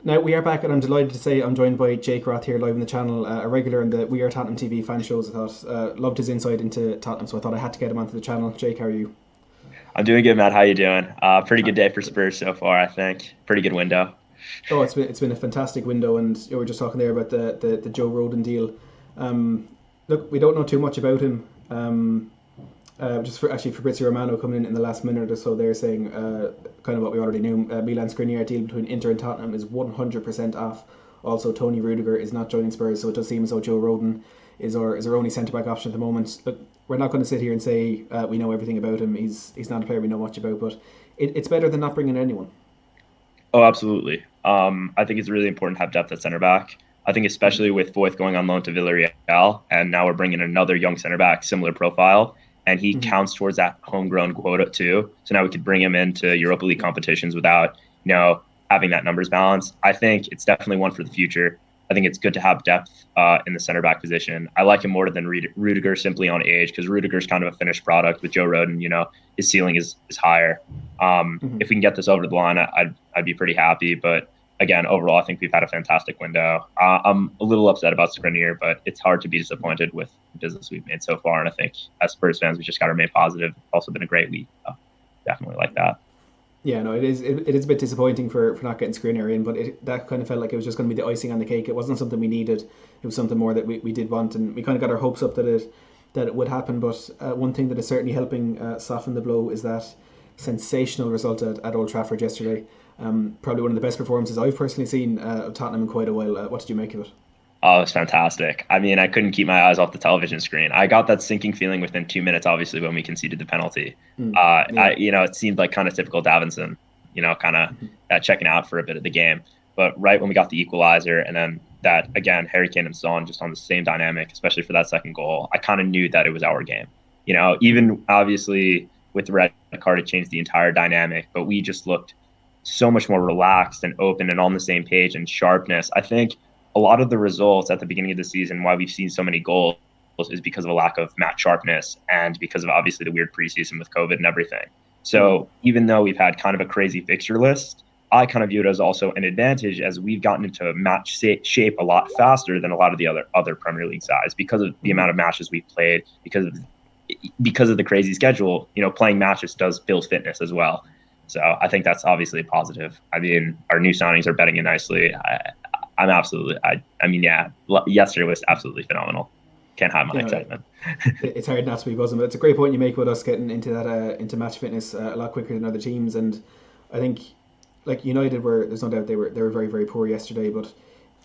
Now we are back, and I'm delighted to say I'm joined by Jake Roth here live on the channel, a regular in the We Are Tottenham TV fan shows. I thought loved his insight into Tottenham, so I thought I had to get him onto the channel. Jake, how are you? I'm doing good, Matt. How you doing? Pretty good day for Spurs so far, I think. Pretty good window. Oh, it's been a fantastic window, and we were just talking there about the Joe Roden deal. Look, we don't know too much about him. Actually Fabrizio Romano coming in the last minute or so, they're saying kind of what we already knew. Milan Skriniar deal between Inter and Tottenham is 100% off. Also, Tony Rudiger is not joining Spurs, so it does seem as though Joe Roden is our only centre back option at the moment. Look, we're not going to sit here and say we know everything about him. He's not a player we know much about, but it's better than not bringing anyone. Oh, absolutely. I think it's really important to have depth at center back. I think especially with Foyth going on loan to Villarreal, and now we're bringing another young center back, similar profile, and he Mm-hmm. counts towards that homegrown quota too. So now we could bring him into Europa League competitions without, having that numbers balance. I think it's definitely one for the future. I think it's good to have depth in the center back position. I like him more than Rudiger simply on age because Rudiger's kind of a finished product with Joe Roden. His ceiling is higher. Mm-hmm. If we can get this over the line, I'd be pretty happy. But again, overall, I think we've had a fantastic window. I'm a little upset about Skriniar, but it's hard to be disappointed with the business we've made so far. And I think as Spurs fans, we just got to remain positive. It's also been a great week. So definitely like that. Yeah, no, it is a bit disappointing for not getting Skriniar in, but that kind of felt like it was just going to be the icing on the cake. It wasn't something we needed. It was something more that we did want, and we kind of got our hopes up that it would happen. But one thing that is certainly helping soften the blow is that sensational result at Old Trafford yesterday. Probably one of the best performances I've personally seen of Tottenham in quite a while. What did you make of it? Oh, it was fantastic. I mean, I couldn't keep my eyes off the television screen. I got that sinking feeling within 2 minutes, obviously, when we conceded the penalty. Yeah. It seemed like kind of typical Davinson, kind of checking out for a bit of the game. But right when we got the equalizer, and then that again, Harry Kane and Son just on the same dynamic, especially for that second goal, I kind of knew that it was our game. Mm-hmm. Even obviously with the red card, it changed the entire dynamic, but we just looked so much more relaxed and open and on the same page and sharpness. I think a lot of the results at the beginning of the season, why we've seen so many goals, is because of a lack of match sharpness and because of obviously the weird preseason with COVID and everything. Mm. So even though we've had kind of a crazy fixture list, I kind of view it as also an advantage as we've gotten into match shape a lot faster than a lot of the other Premier League sides because of the Mm-hmm. amount of matches we've played, because of the crazy schedule. Playing matches does build fitness as well. So I think that's obviously a positive. I mean, our new signings are betting in nicely. I'm absolutely. I mean, yeah. Yesterday was absolutely phenomenal. Can't hide my You know, excitement. it's hard not to be buzzing, but it's a great point you make with us getting into that into match fitness a lot quicker than other teams. And I think like United were, there's no doubt they were very very poor yesterday. But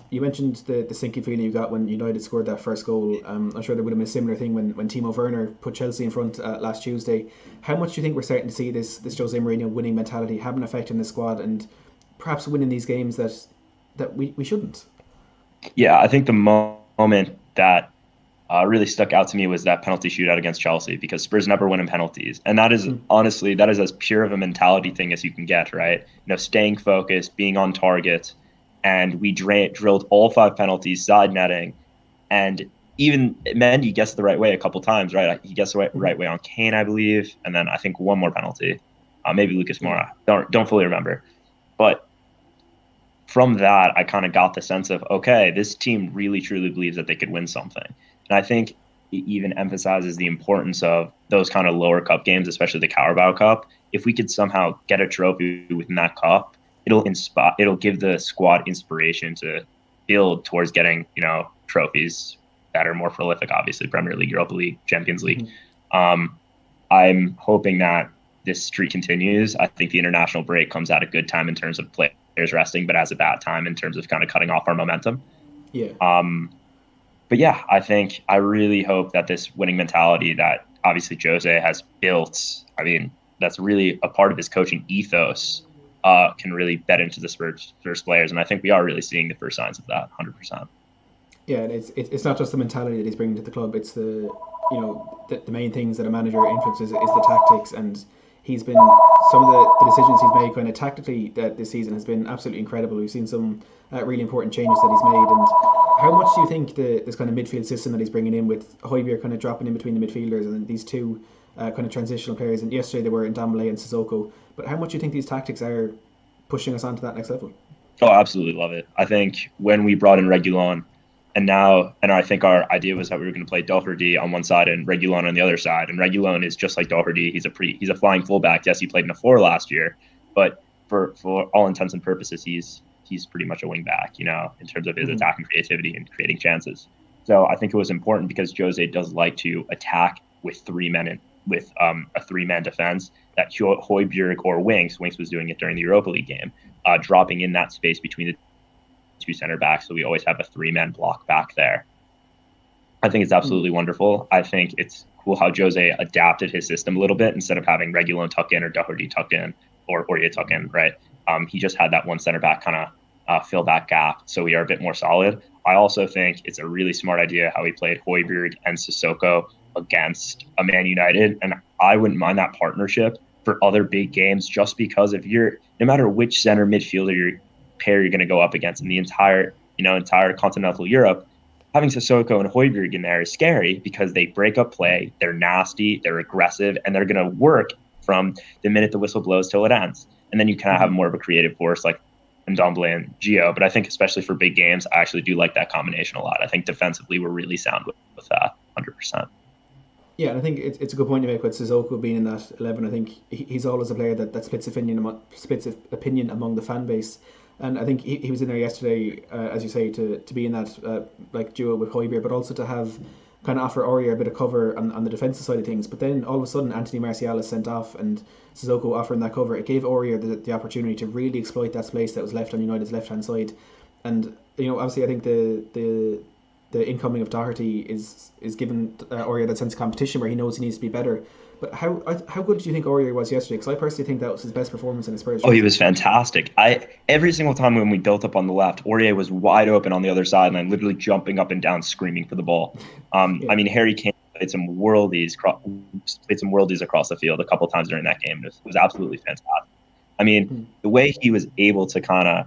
you mentioned the sinking feeling you got when United scored that first goal. I'm sure there would have been a similar thing when Timo Werner put Chelsea in front last Tuesday. How much do you think we're starting to see this Jose Mourinho winning mentality have an effect on the squad and perhaps winning these games that we shouldn't? Yeah, I think the moment that really stuck out to me was that penalty shootout against Chelsea because Spurs never win in penalties, and that is Mm. honestly that is as pure of a mentality thing as you can get, right? Staying focused, being on target, and we drilled all five penalties, side netting, and even Mendy guessed the right way a couple times, right? He guessed the Mm-hmm. right way on Kane, I believe, and then I think one more penalty, maybe Lucas Yeah. Moura. Don't fully remember, but from that, I kind of got the sense of, okay, this team really truly believes that they could win something. And I think it even emphasizes the importance of those kind of lower cup games, especially the Carabao Cup. If we could somehow get a trophy within that cup, it'll give the squad inspiration to build towards getting, trophies that are more prolific, obviously, Premier League, Europa League, Champions League. Mm-hmm. Um, I'm hoping that this streak continues. I think the international break comes at a good time in terms of players resting, but as a bad time in terms of kind of cutting off our momentum. Yeah. Um, but yeah, I really hope that this winning mentality that obviously Jose has built, I mean, that's really a part of his coaching ethos, can really bet into the Spurs players. And I think we are really seeing the first signs of that 100%. Yeah, and it's not just the mentality that he's bringing to the club. It's the main things that a manager influences is the tactics, and he's been some of the decisions he's made kind of tactically that this season has been absolutely incredible. We've seen some really important changes that he's made, and how much do you think this kind of midfield system that he's bringing in with Højbjerg kind of dropping in between the midfielders and then these two kind of transitional players, and yesterday they were in Ndombele and Sissoko, but how much do you think these tactics are pushing us onto that next level? Oh, absolutely love it. I think when we brought in Reguilon, and I think our idea was that we were going to play Doherty on one side and Reguilon on the other side. And Reguilon is just like Doherty. He's a flying fullback. Yes, he played in a four last year, but for all intents and purposes, he's pretty much a wing back, in terms of his attacking creativity and creating chances. So I think it was important because Jose does like to attack with with a three-man defense that Højbjerg or Winks was doing it during the Europa League game, dropping in that space between the two center backs. So we always have a three-man block back there. I think it's absolutely wonderful. I think it's cool how Jose adapted his system a little bit instead of having Reguilon tuck in or Doherty tucked in or you tuck in, right? He just had that one center back kind of fill that gap. So we are a bit more solid. I also think it's a really smart idea how he played Højbjerg and Sissoko against a Man United. And I wouldn't mind that partnership for other big games, just because if no matter which center midfielder you're going to go up against in the entire continental Europe, having Sissoko and Højbjerg in there is scary because they break up play, they're nasty, they're aggressive, and they're going to work from the minute the whistle blows till it ends. And then you kind of have more of a creative force like Ndombele and Gio. But I think especially for big games, I actually do like that combination a lot. I think defensively we're really sound with that, 100%. Yeah, and I think it's a good point you make with Sissoko being in that 11. I think he's always a player that splits opinion among the fan base. And I think he was in there yesterday, as you say, to be in that like duo with Højbjerg, but also to have kind of offer Aurier a bit of cover on the defensive side of things. But then all of a sudden, Anthony Martial is sent off, and Sissoko offering that cover. It gave Aurier the opportunity to really exploit that space that was left on United's left hand side. And obviously, I think the incoming of Doherty is given Aurier that sense of competition where he knows he needs to be better. But how good do you think Aurier was yesterday? Because I personally think that was his best performance in his Spurs. Oh, he was fantastic. Every single time when we built up on the left, Aurier was wide open on the other sideline, literally jumping up and down, screaming for the ball. I mean, Harry Kane played some worldies across the field a couple of times during that game. It was absolutely fantastic. I mean, the way he was able to kind of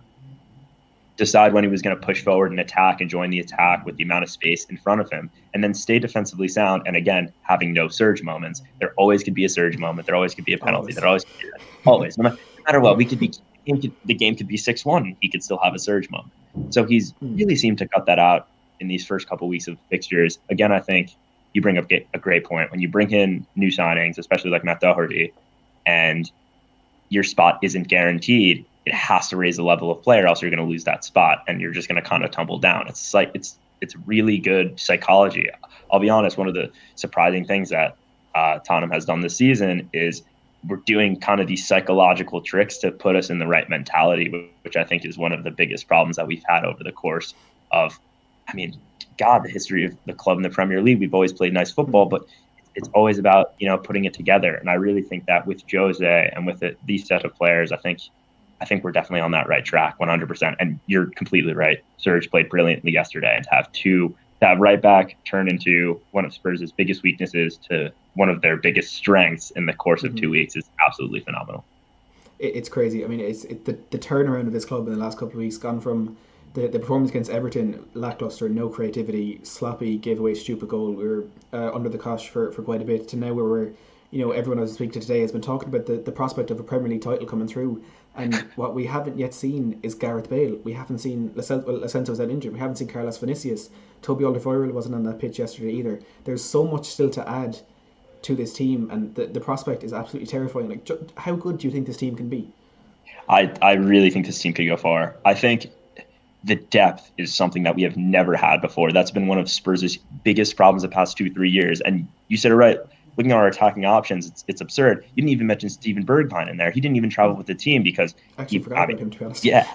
decide when he was going to push forward and attack and join the attack with the amount of space in front of him, and then stay defensively sound. And again, having no surge moments. There always could be a surge moment. There always could be a penalty. There always could be that. Always, no matter what, the game could be 6-1. He could still have a surge moment. So he's really seemed to cut that out in these first couple of weeks of fixtures. Again, I think you bring up a great point when you bring in new signings, especially like Matt Doherty, and your spot isn't guaranteed. It has to raise the level of play, or else you're going to lose that spot, and you're just going to kind of tumble down. It's like it's really good psychology. I'll be honest. One of the surprising things that Tottenham has done this season is we're doing kind of these psychological tricks to put us in the right mentality, which I think is one of the biggest problems that we've had over the course of, the history of the club in the Premier League. We've always played nice football, but it's always about putting it together. And I really think that with Jose and with these set of players, I think we're definitely on that right track, 100%. And you're completely right. Serge played brilliantly yesterday, and to have right back turn into one of Spurs' biggest weaknesses to one of their biggest strengths in the course of 2 weeks is absolutely phenomenal. It's crazy. I mean, the turnaround of this club in the last couple of weeks, gone from the performance against Everton, lackluster, no creativity, sloppy, gave away stupid goal. We were under the cosh for quite a bit, to now where we're, everyone I was speaking to today has been talking about the prospect of a Premier League title coming through. And what we haven't yet seen is Gareth Bale. We haven't seen Asensio's out injured. We haven't seen Carlos Vinicius. Toby Alderweireld wasn't on that pitch yesterday either. There's so much still to add to this team, and the prospect is absolutely terrifying. Like, how good do you think this team can be? I really think this team could go far. I think the depth is something that we have never had before. That's been one of Spurs' biggest problems the past 2-3 years. And you said it right. Looking at our attacking options, it's absurd. You didn't even mention Steven Bergwijn in there. He didn't even travel with the team because he forgot about him, to be honest. Yeah,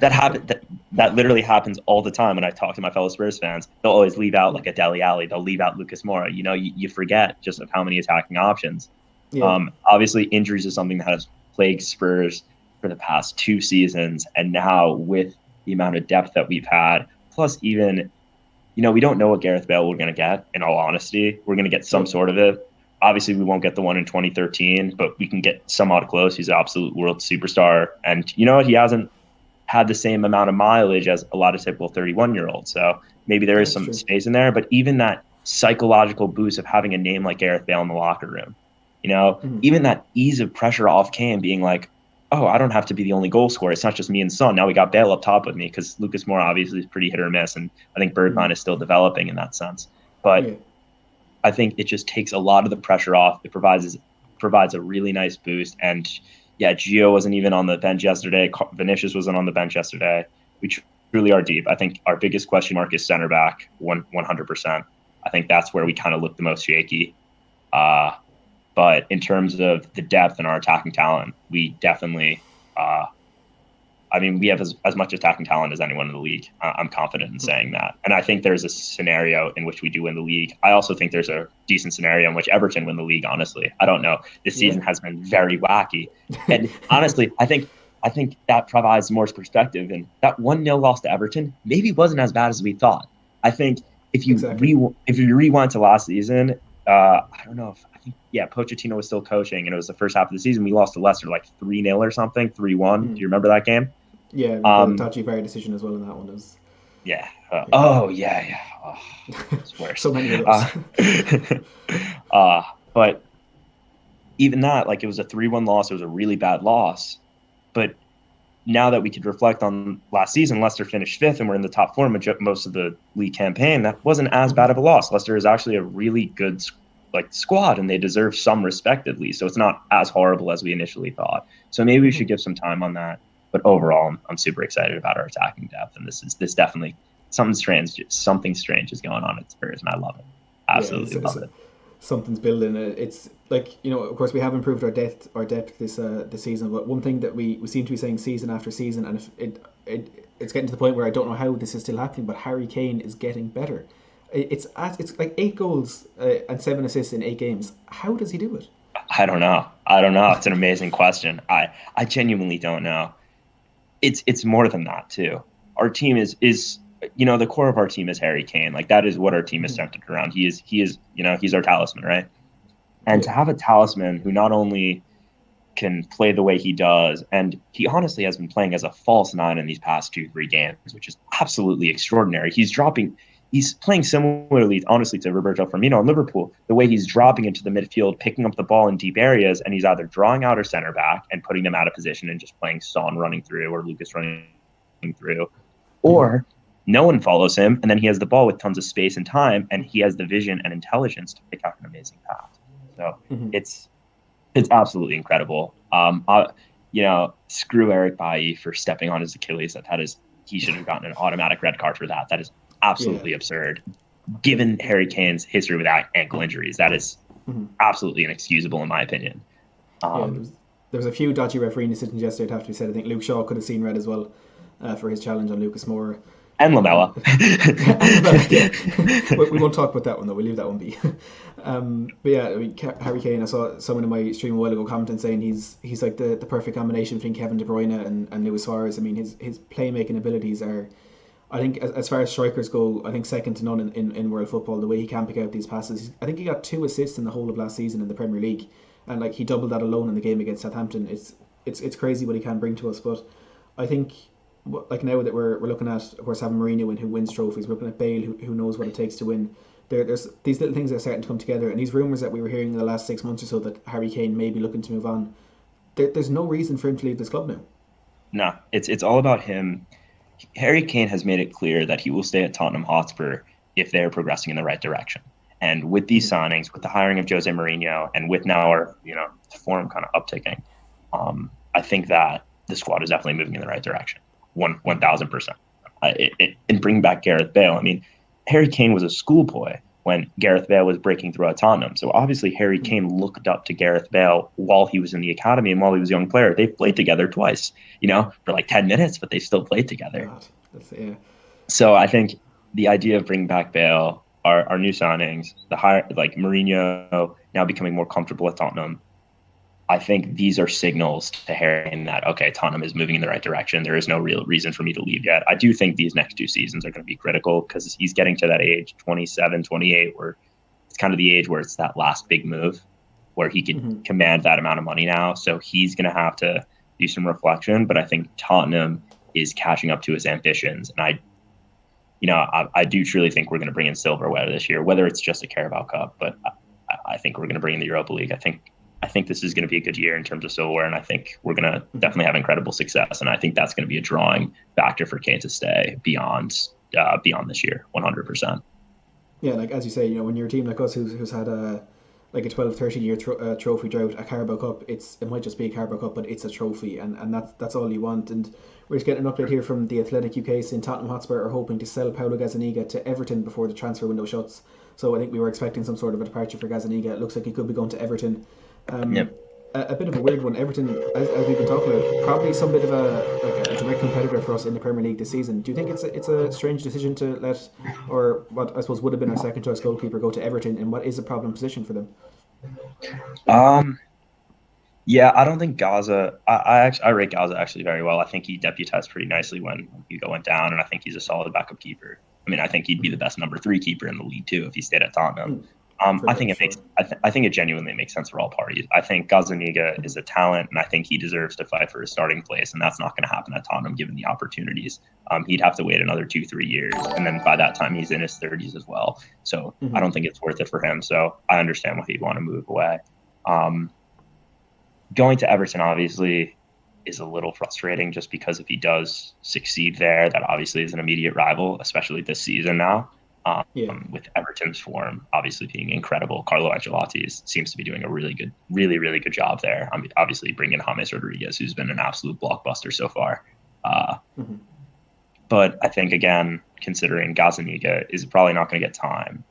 that happened. That literally happens all the time when I talk to my fellow Spurs fans. They'll always leave out like a Dele Alli. They'll leave out Lucas Moura. You forget just of how many attacking options. Yeah. Obviously, injuries is something that has plagued Spurs for the past 2 seasons, and now with the amount of depth that we've had, plus even. We don't know what Gareth Bale we're going to get, in all honesty. We're going to get some sort of it. Obviously, we won't get the one in 2013, but we can get somewhat close. He's an absolute world superstar. And you know what? He hasn't had the same amount of mileage as a lot of typical 31-year-olds. So maybe there is some space in there. But even that psychological boost of having a name like Gareth Bale in the locker room, even that ease of pressure off Kane being like, oh, I don't have to be the only goal scorer. It's not just me and Son. Now we got Bale up top with me because Lucas Moura obviously is pretty hit or miss, and I think Bergwijn is still developing in that sense. But I think it just takes a lot of the pressure off. It provides a really nice boost. And yeah, Gio wasn't even on the bench yesterday. Vinicius wasn't on the bench yesterday. We truly are deep. I think our biggest question mark is center back, 100%. I think that's where we kind of look the most shaky. But in terms of the depth and our attacking talent, we definitely, we have as much attacking talent as anyone in the league. I'm confident in saying that. And I think there's a scenario in which we do win the league. I also think there's a decent scenario in which Everton win the league, honestly. I don't know. This season has been very wacky. And honestly, I think that provides more perspective. And that 1-0 loss to Everton maybe wasn't as bad as we thought. I think if you rewind to last season, I don't know if Pochettino was still coaching, and it was the first half of the season. We lost to Leicester like 3-0 or something, 3-1. Do you remember that game? Yeah, the dodgy VAR decision as well in that one is. Yeah. Oh, it's worse. So many of those. But even that, like, it was a 3-1 loss. It was a really bad loss. But now that we could reflect on last season, Leicester finished 5th, and we're in the top 4 most of the league campaign. That wasn't as bad of a loss. Leicester is actually a really good squad, and they deserve some respect at least. So it's not as horrible as we initially thought. So maybe we should give some time on that. But overall, I'm super excited about our attacking depth, and this definitely something strange is going on at Spurs, and I love it. Absolutely love it. Something's building. It's like, of course we have improved our depth this season, but one thing that we seem to be saying season after season, and it's getting to the point where I don't know how this is still happening, but Harry Kane is getting better. It's like 8 goals and 7 assists in 8 games. How does he do it? I don't know. It's an amazing question. I genuinely don't know. It's more than that too. Our team is the core of our team is Harry Kane. Like, that is what our team is centered around. He is he's our talisman, right? And to have a talisman who not only can play the way he does, and he honestly has been playing as a false 9 in these past 2-3 games, which is absolutely extraordinary. He's playing similarly, honestly, to Roberto Firmino in Liverpool, the way he's dropping into the midfield, picking up the ball in deep areas, and he's either drawing out our center back and putting them out of position and just playing Son running through or Lucas running through, or no one follows him, and then he has the ball with tons of space and time, and he has the vision and intelligence to pick out an amazing pass. So it's absolutely incredible. Screw Eric Bailly for stepping on his Achilles. He should have gotten an automatic red card for that. That is absolutely absurd. Given Harry Kane's history with ankle injuries, that is absolutely inexcusable in my opinion. There was a few dodgy refereeing decisions yesterday, have to be said. I think Luke Shaw could have seen red as well for his challenge on Lucas Moura. And Lamella. We won't talk about that one though. We'll leave that one be. But yeah, Harry Kane, I saw someone in my stream a while ago commenting saying he's like the perfect combination between Kevin De Bruyne and Luis Suarez. I mean, his playmaking abilities are, I think, as far as strikers go, I think second to none in world football. The way he can pick out these passes, I think he got 2 assists in the whole of last season in the Premier League, and like he doubled that alone in the game against Southampton. It's crazy what he can bring to us. But I think, like, now that we're looking at, of course, having Mourinho who wins trophies, we're looking at Bale who knows what it takes to win. There's these little things that are starting to come together, and these rumours that we were hearing in the last 6 months or so that Harry Kane may be looking to move on. There's no reason for him to leave this club now. No, it's all about him. Harry Kane has made it clear that he will stay at Tottenham Hotspur if they're progressing in the right direction. And with these signings, with the hiring of Jose Mourinho, and with now our form kind of upticking, I think that the squad is definitely moving in the right direction. 1,000%. And bring back Gareth Bale. I mean, Harry Kane was a schoolboy when Gareth Bale was breaking through at Tottenham. So obviously Harry Kane looked up to Gareth Bale while he was in the academy and while he was a young player. They played together twice, for like 10 minutes, but they still played together. So I think the idea of bringing back Bale, our new signings, the hire, like Mourinho now becoming more comfortable at Tottenham, I think these are signals to Harry in that, okay, Tottenham is moving in the right direction. There is no real reason for me to leave yet. I do think these next 2 seasons are going to be critical because he's getting to that age, 27, 28, where it's kind of the age where it's that last big move where he can command that amount of money now. So he's going to have to do some reflection. But I think Tottenham is catching up to his ambitions. And I do truly think we're going to bring in silverware this year, whether it's just a Carabao Cup, but I think we're going to bring in the Europa League. I I think this is going to be a good year in terms of silverware, and I think we're going to definitely have incredible success. And I think that's going to be a drawing factor for Kane to stay beyond this year, 100%. Yeah, like as you say, when you're a team like us who's had like a 12, 13 year trophy drought, a Carabao Cup, it might just be a Carabao Cup, but it's a trophy, and that's all you want. And we're just getting an update here from the Athletic UK saying Tottenham Hotspur are hoping to sell Paulo Gazzaniga to Everton before the transfer window shuts. So I think we were expecting some sort of a departure for Gazzaniga. It looks like he could be going to Everton. Yep. A bit of a weird one. Everton, as we've been talking about, probably some bit of a direct competitor for us in the Premier League this season. Do you think it's a strange decision to let, or what I suppose would have been our second choice goalkeeper, go to Everton, and what is a problem position for them? Yeah, I don't think Gaza. I rate Gaza actually very well. I think he deputized pretty nicely when Hugo went down, and I think he's a solid backup keeper. I mean, I think he'd be the best number 3 keeper in the league too if he stayed at Tottenham. I think it makes. I think it genuinely makes sense for all parties. I think Gazzaniga is a talent, and I think he deserves to fight for his starting place, and that's not going to happen at Tottenham given the opportunities. He'd have to wait another 2-3 years, and then by that time he's in his 30s as well. So I don't think it's worth it for him. So I understand why he'd want to move away. Going to Everton obviously is a little frustrating just because if he does succeed there, that obviously is an immediate rival, especially this season now. With Everton's form obviously being incredible. Carlo Ancelotti seems to be doing a really good job there. I mean, obviously bringing James Rodriguez, who's been an absolute blockbuster so far. But I think, again, considering Gazzaniga is probably not going to get time,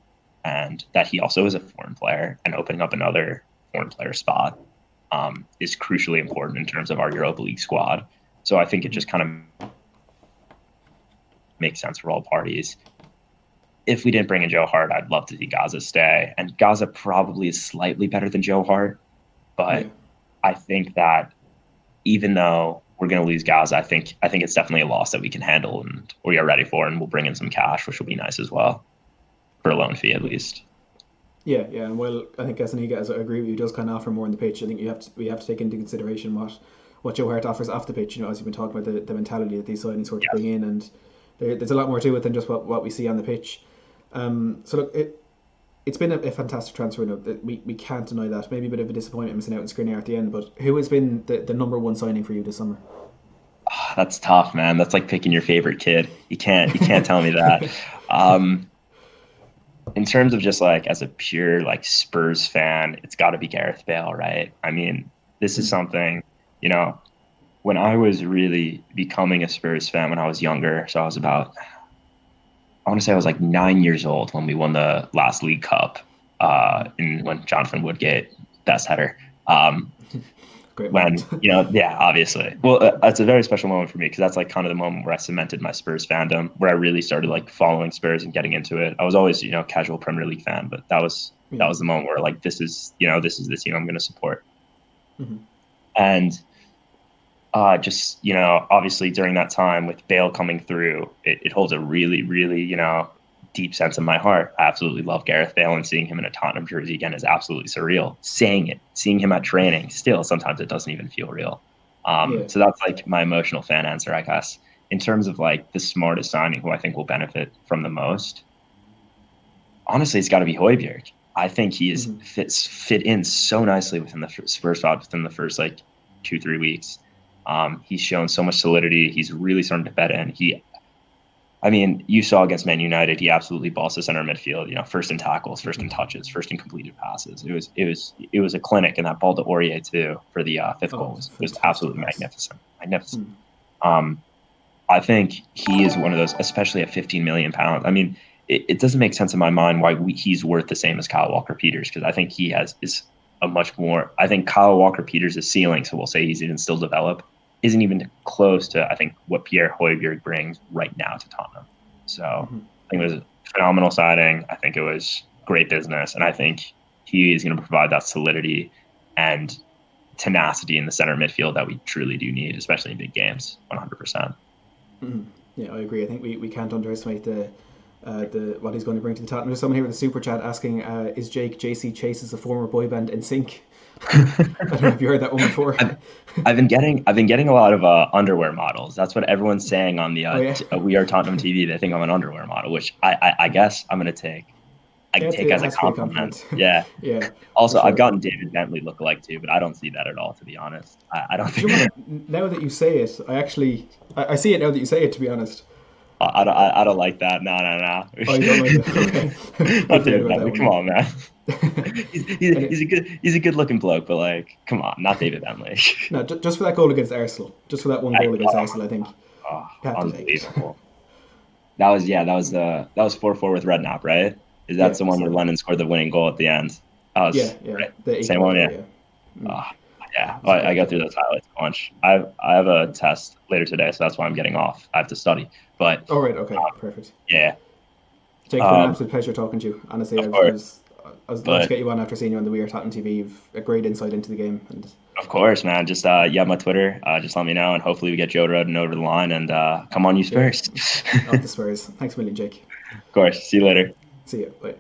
and that he also is a foreign player, and opening up another foreign player spot is crucially important in terms of our Europa League squad. So I think it just kind of makes sense for all parties. If we didn't bring in Joe Hart, I'd love to see Gaza stay. And Gaza probably is slightly better than Joe Hart. But I think that even though we're going to lose Gaza, I think it's definitely a loss that we can handle and we are ready for, and we'll bring in some cash, which will be nice as well, for a loan fee at least. Yeah, and well, I think Gazzaniga, as I agree with you, does kind of offer more on the pitch. I think we have to take into consideration what Joe Hart offers off the pitch. As you've been talking about the mentality that these signings sort of bring in, and there's a lot more to it than just what we see on the pitch. So look, it's been a fantastic transfer window. We can't deny that. Maybe a bit of a disappointment missing out in Skriniar at the end, but who has been the number one signing for you this summer? Oh, that's tough, man. That's like picking your favorite kid. You can't tell me that. In terms of just like as a pure like Spurs fan, it's got to be Gareth Bale, right? I mean, this is something, when I was really becoming a Spurs fan when I was younger. So I want to say I was like 9 years old when we won the last League Cup, when Jonathan Woodgate, best header. Great moment. Obviously. Well, it's a very special moment for me because that's like kind of the moment where I cemented my Spurs fandom, where I really started like following Spurs and getting into it. I was always, casual Premier League fan, but that was the moment where like this is the team I'm going to support. And obviously during that time with Bale coming through, it holds a really, really, deep sense in my heart. I absolutely love Gareth Bale, and seeing him in a Tottenham jersey again is absolutely surreal. Seeing him at training, still sometimes it doesn't even feel real. So that's like my emotional fan answer, I guess. In terms of like the smartest signing, who I think will benefit from the most, honestly, it's got to be Højbjerg. I think he is fit in so nicely within the Spurs squad within the first like 2-3 weeks. He's shown so much solidity. He's really starting to bed in. You saw against Man United, he absolutely bossed the center midfield. First in tackles, first in touches, first in completed passes. It was a clinic, and that ball to Aurier too for the fifth goal was absolutely magnificent. I think he is one of those, especially at £15 million. I mean, it doesn't make sense in my mind why he's worth the same as Kyle Walker-Peters, because I think he is a much more. I think Kyle Walker-Peters' ceiling, so we'll say he's even still develop, isn't even close to, I think, what Pierre Højbjerg brings right now to Tottenham. So I think it was a phenomenal signing. I think it was great business. And I think he is going to provide that solidity and tenacity in the center midfield that we truly do need, especially in big games, 100%. Yeah, I agree. I think we can't underestimate the what he's going to bring to the Tottenham. There's someone here with a super chat asking, is Jake JC Chase's a former boy band in sync? I don't know if you heard that one before. I've been getting a lot of underwear models. That's what everyone's saying on the We Are Tottenham TV. They think I'm an underwear model, which I guess I'm going to take I take as a has to be a compliment. Yeah. Yeah. Also, For I've sure. gotten David Bentley look-alike too, but I don't see that at all, to be honest. I don't Do you think know what? Now that you say it, I see it now that you say it. To be honest, I don't like that. No, no, oh, you don't like it. Okay, we'll not forget David about that Bentley. one Come on, man. then. He's, And he's a good looking bloke, but like, come on, not David Bentley. no, just for that goal against Arsenal, just for that one I, goal against Arsenal, I think oh, you have to take it. unbelievable. That was 4-4 with Redknapp, right? Is that Yeah. the one where So Lennon scored the winning goal at the end? That yeah, was yeah, right. the Same equaliser. one, yeah. Yeah, Oh, yeah. it's a I great got through goal. those highlights a bunch. I have a test later today, so that's why I'm getting off. I have to study. But All right. Okay. Perfect. yeah, Jake, it's been an absolute pleasure talking to you. Honestly, of course. I was glad to But get you on after seeing you on the We Are Tottenham TV. You've a great insight into the game, and of course, man. Just you have my Twitter. Just let me know, and hopefully we get Joe Roden over the line. And come on, you yeah, Spurs. up the Spurs. Thanks a million, Jake. Of course. See you later. See you. Bye.